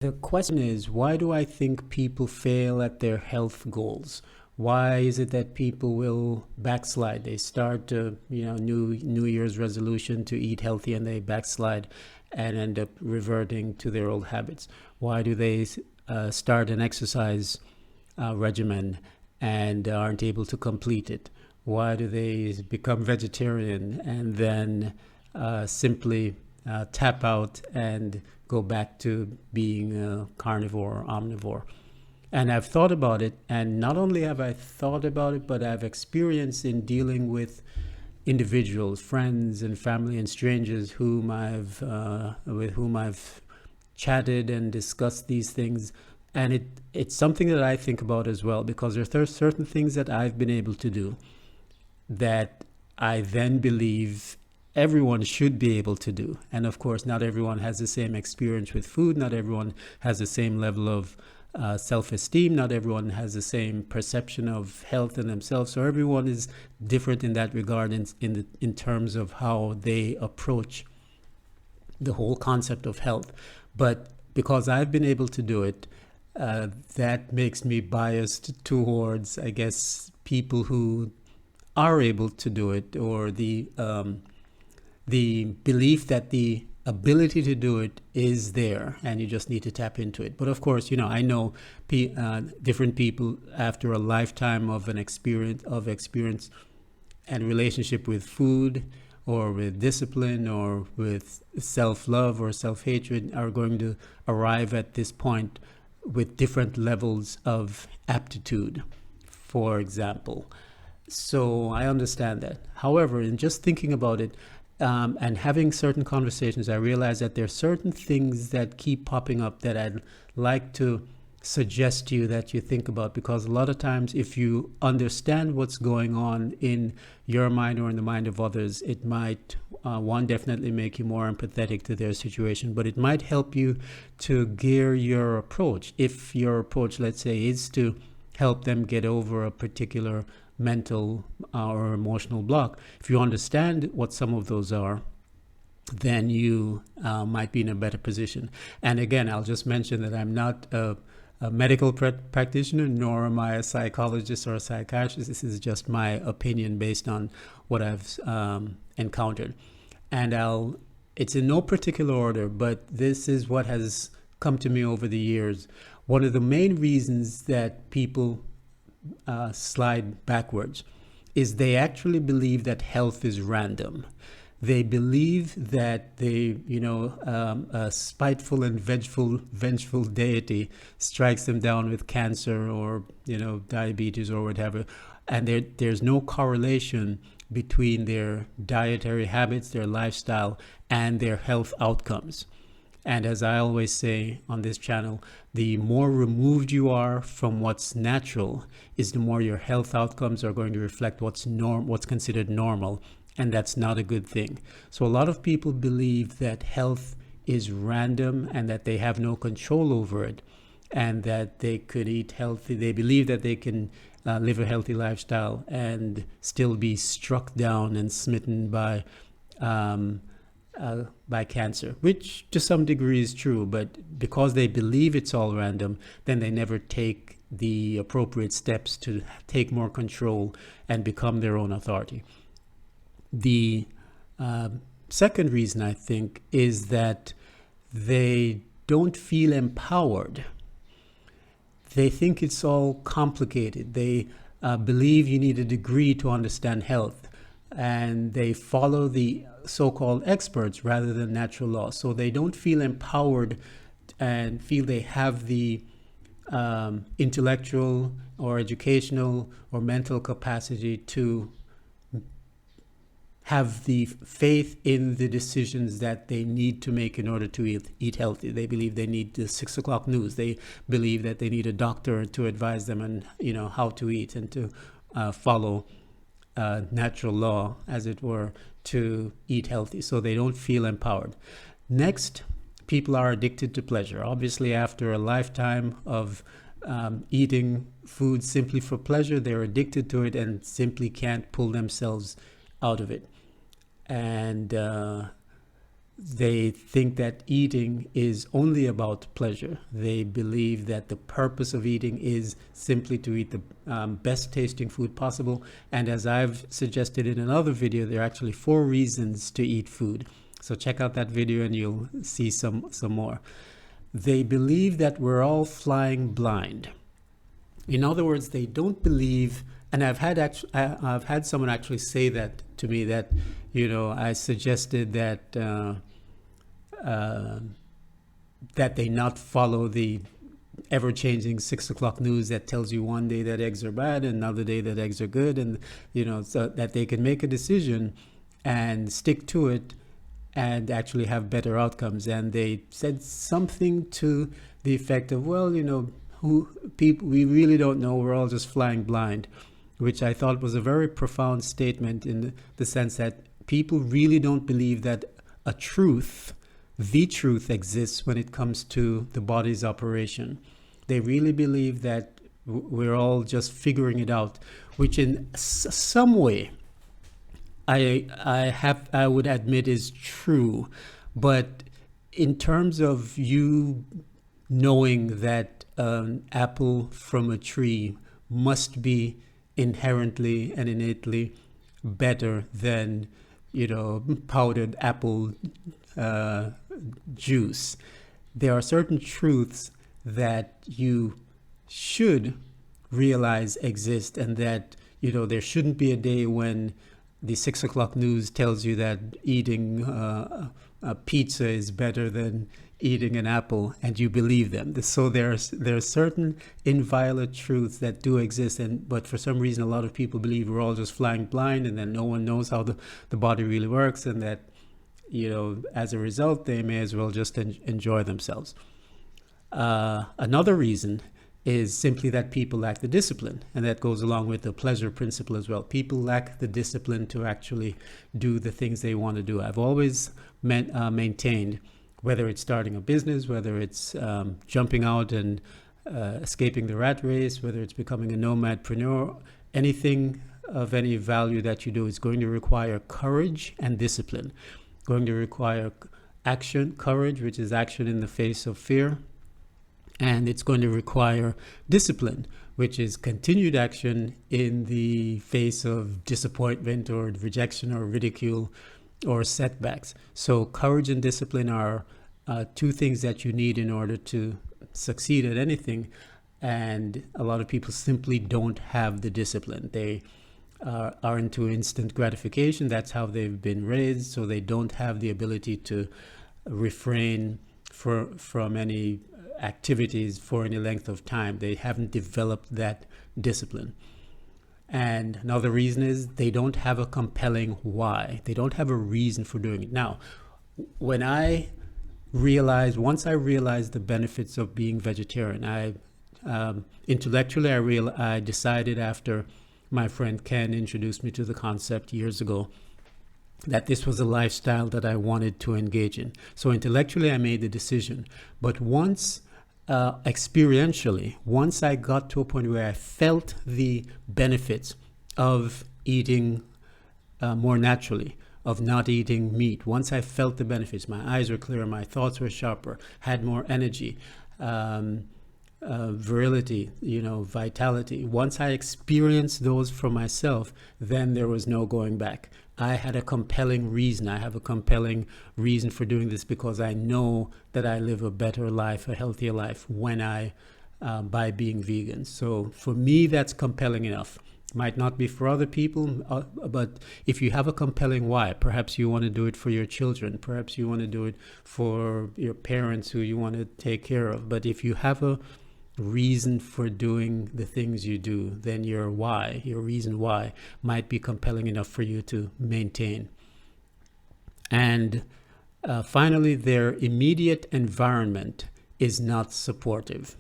The question is, why do I think people fail at their health goals? Why is it that people will backslide? They start, New Year's resolution to eat healthy, and they backslide and end up reverting to their old habits. Why do they start an exercise regimen and aren't able to complete it? Why do they become vegetarian and then simply tap out and go back to being a carnivore or omnivore? And I've thought about it, and not only have I thought about it, but I've experienced in dealing with individuals, friends and family and strangers with whom I've chatted and discussed these things. And it's something that I think about as well, because there are certain things that I've been able to do that I then believe everyone should be able to do. And of course, not everyone has the same experience with food. Not everyone has the same level of self-esteem. Not everyone has the same perception of health in themselves. So everyone is different in that regard, in terms of how they approach the whole concept of health. But because I've been able to do it, that makes me biased towards, I guess, people who are able to do it, or the belief that the ability to do it is there and you just need to tap into it. But of course, I know different people after a lifetime of experience and relationship with food, or with discipline, or with self-love or self-hatred, are going to arrive at this point with different levels of aptitude, for example. So I understand that. However, in just thinking about it, and having certain conversations, I realize that there are certain things that keep popping up that I'd like to suggest to you that you think about, because a lot of times, if you understand what's going on in your mind or in the mind of others, it might, one, definitely make you more empathetic to their situation, but it might help you to gear your approach. If your approach, let's say, is to help them get over a particular mental or emotional block, if you understand what some of those are, then you might be in a better position. And again, I'll just mention that I'm not a medical practitioner, nor am I a psychologist or a psychiatrist. This is just my opinion based on what I've encountered. And it's in no particular order, but this is what has come to me over the years. One of the main reasons that people slide backwards is they actually believe that health is random. They believe that a spiteful and vengeful deity strikes them down with cancer, or diabetes or whatever, and there's no correlation between their dietary habits, their lifestyle, and their health outcomes. And as I always say on this channel, the more removed you are from what's natural, is the more your health outcomes are going to reflect what's considered normal. And that's not a good thing. So a lot of people believe that health is random and that they have no control over it, and that they could eat healthy. They believe that they can live a healthy lifestyle and still be struck down and smitten by cancer, which to some degree is true. But because they believe it's all random, then they never take the appropriate steps to take more control and become their own authority. The second reason, I think, is that they don't feel empowered. They think it's all complicated. They believe you need a degree to understand health, and they follow the so-called experts rather than natural law. So they don't feel empowered and feel they have the intellectual or educational or mental capacity to have the faith in the decisions that they need to make in order to eat healthy. They believe they need the 6 o'clock news. They believe that they need a doctor to advise them on how to eat and to follow natural law, as it were, to eat healthy. So they don't feel empowered. Next, people are addicted to pleasure. Obviously, after a lifetime of eating food simply for pleasure, they're addicted to it and simply can't pull themselves out of it. And They think that eating is only about pleasure. They believe that the purpose of eating is simply to eat the best tasting food possible. And as I've suggested in another video, there are actually 4 reasons to eat food. So check out that video and you'll see some more. They believe that we're all flying blind. In other words, they don't believe, and I've had someone actually say that to me, that, you know, I suggested that that they not follow the ever-changing 6 o'clock news that tells you one day that eggs are bad and another day that eggs are good, and, you know, so that they can make a decision and stick to it and actually have better outcomes. And they said something to the effect of, well, you know, we really don't know, we're all just flying blind, which I thought was a very profound statement, in the sense that people really don't believe that the truth exists when it comes to the body's operation. They really believe that we're all just figuring it out, which in some way I would admit is true. But in terms of you knowing that an apple from a tree must be inherently and innately better than, you know, powdered apple juice, there are certain truths that you should realize exist, and that, you know, there shouldn't be a day when the 6 o'clock news tells you that eating a pizza is better than eating an apple, and you believe them. So there are certain inviolate truths that do exist, but for some reason a lot of people believe we're all just flying blind, and that no one knows how the body really works, and that, you know, as a result they may as well just enjoy themselves. Another reason is simply that people lack the discipline, and that goes along with the pleasure principle as well. People lack the discipline to actually do the things they want to do. I've always maintained, whether it's starting a business, whether it's jumping out and escaping the rat race, whether it's becoming a nomadpreneur, anything of any value that you do is going to require courage and discipline. Going to require action, courage, which is action in the face of fear. And it's going to require discipline, which is continued action in the face of disappointment or rejection or ridicule or setbacks. So courage and discipline are 2 things that you need in order to succeed at anything. And a lot of people simply don't have the discipline. They are into instant gratification. That's how they've been raised. So they don't have the ability to refrain from any activities for any length of time. They haven't developed that discipline. And another reason is they don't have a compelling why. They don't have a reason for doing it. Now, once I realized the benefits of being vegetarian, intellectually I decided, after my friend Ken introduced me to the concept years ago, that this was a lifestyle that I wanted to engage in. So intellectually I made the decision, but experientially, once I got to a point where I felt the benefits of eating more naturally, of not eating meat, once I felt the benefits, my eyes were clearer, my thoughts were sharper, had more energy, virility, vitality. Once I experienced those for myself, then there was no going back. I had a compelling reason. I have a compelling reason for doing this, because I know that I live a better life, a healthier life, by being vegan. So for me, that's compelling enough. Might not be for other people, but if you have a compelling why, perhaps you want to do it for your children, perhaps you want to do it for your parents who you want to take care of. But if you have a reason for doing the things you do, then your reason why might be compelling enough for you to maintain. And finally, their immediate environment is not supportive.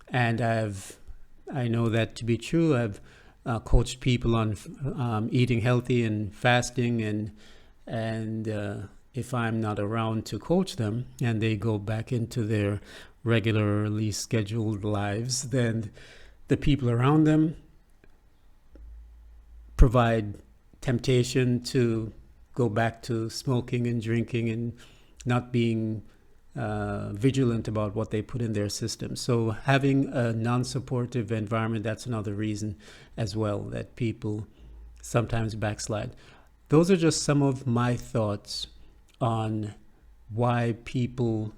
And I know that to be true. I've coached people on eating healthy and fasting, and if I'm not around to coach them and they go back into their regularly scheduled lives, then the people around them provide temptation to go back to smoking and drinking and not being vigilant about what they put in their system. So having a non-supportive environment, that's another reason as well that people sometimes backslide. Those are just some of my thoughts on why people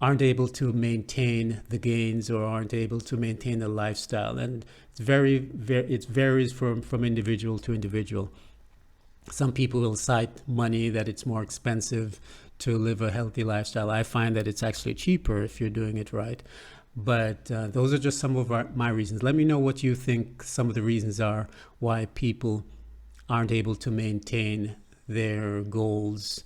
aren't able to maintain the gains or aren't able to maintain the lifestyle. And it varies from individual to individual. Some people will cite money, that it's more expensive to live a healthy lifestyle. I find that it's actually cheaper if you're doing it right. But those are just some of my reasons. Let me know what you think some of the reasons are why people aren't able to maintain their goals,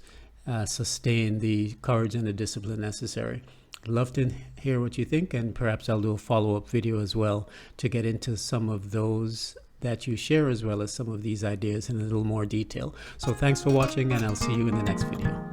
sustain the courage and the discipline necessary. I'd love to hear what you think, and perhaps I'll do a follow-up video as well to get into some of those that you share, as well as some of these ideas in a little more detail. So thanks for watching, and I'll see you in the next video.